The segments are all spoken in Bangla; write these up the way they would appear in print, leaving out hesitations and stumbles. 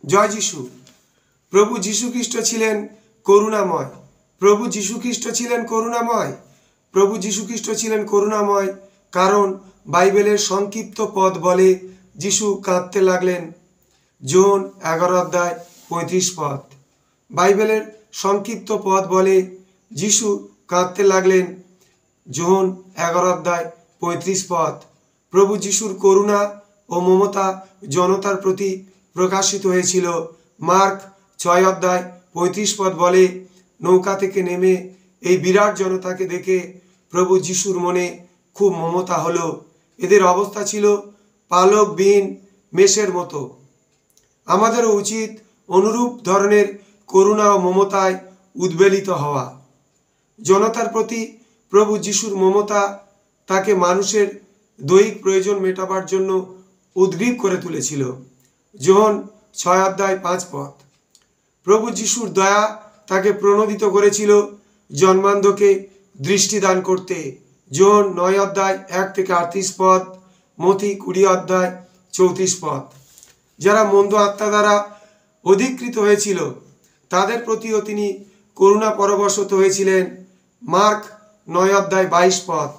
জয় যিশু। প্রভু যীশু খ্রিস্ট ছিলেন করুণাময়। প্রভু যীশু খ্রিস্ট ছিলেন করুণাময়। প্রভু যীশু খ্রিস্ট ছিলেন করুণাময় কারণ বাইবেলের সংক্ষিপ্ত পদ বলে যিশু কাঁদতে লাগলেন। যোহন 11:35 পদ। বাইবেলের সংক্ষিপ্ত পদ বলে যিশু কাঁদতে লাগলেন। যোহন 11:35 পদ। প্রভু যিশুর করুণা ও মমতা জনতার প্রতি প্রকাশিত হয়েছিল। মার্ক 6:35 পদ বলে, নৌকা থেকে নেমে এই বিরাট জনতাকে দেখে প্রভু যিশুর মনে খুব মমতা হলো। এদের অবস্থা ছিল পালকবিহীন মেষের মতো। আমাদেরও উচিত অনুরূপ ধরনের করুণা ও মমতায় উদ্বেলিত হওয়া। জনতার প্রতি প্রভু যিশুর মমতা তাকে মানুষের দৈহিক প্রয়োজন মেটাবার জন্য উদ্গ্রীব করে তুলেছিল। যোহন 6:5 পদ। প্রভু যিশুর দয়া তাকে প্রণোদিত করেছিল জন্মান্ধকে দৃষ্টিদান করতে। যোহন 9:1-38 পদ, মথি 20:34 পদ। যারা মন্দ আত্মা দ্বারা অধিকৃত হয়েছিল তাদের প্রতিও তিনি করুণা পরবশত হয়েছিলেন। মার্ক 9:22 পদ।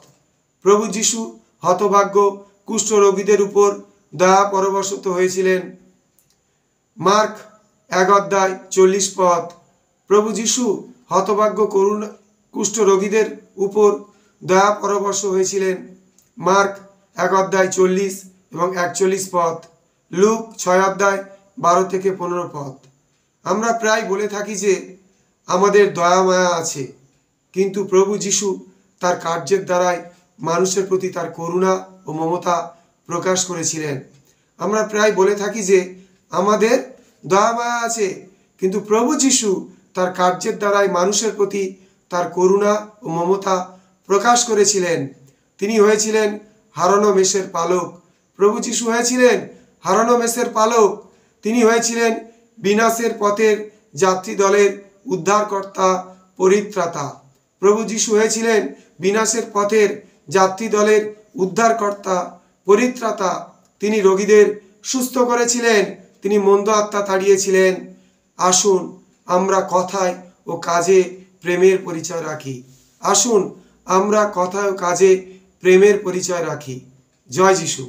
প্রভু যিশু হতভাগ্য কুষ্ঠরোগীদের উপর দয়া পরবশত হয়েছিলেন। মার্ক 1:40 পদ। প্রভু যিশু হতভাগ্য কুষ্ঠরোগীদের উপর দয়া পরবশ হয়েছিলেন। মার্ক 1:40 এবং 41 পদ। লুক 6:12-15 পদ। আমরা প্রায় বলে থাকি যে আমাদের দয়া মায়া আছে, কিন্তু প্রভু যিশু তার কার্যের দ্বারাই মানুষের প্রতি তার করুণা ও মমতা প্রকাশ করেছিলেন। আমরা প্রায় বলে থাকি যে আমাদের দয়া মায়া আছে, কিন্তু প্রভু যিশু তার কার্যের দ্বারাই মানুষের প্রতি তার করুণা ও মমতা প্রকাশ করেছিলেন। তিনি হয়েছিলেন হারানো মেষের পালক। প্রভু যিশু হয়েছিলেন হারানো মেষের পালক। তিনি হয়েছিলেন বিনাশের পথের যাত্রী দলের উদ্ধারকর্তা, পরিত্রাতা। প্রভু যিশু হয়েছিলেন বিনাশের পথের যাত্রী দলের উদ্ধারকর্তা, পরিত্রাতা। তিনি রোগীদের সুস্থ করেছিলেন, তিনি মন্দ আত্মা তাড়িয়েছিলেন। আসুন আমরা কথায় ও কাজে প্রেমের পরিচয় রাখি। আসুন আমরা কথায় ও কাজে প্রেমের পরিচয় রাখি। জয় যিশু।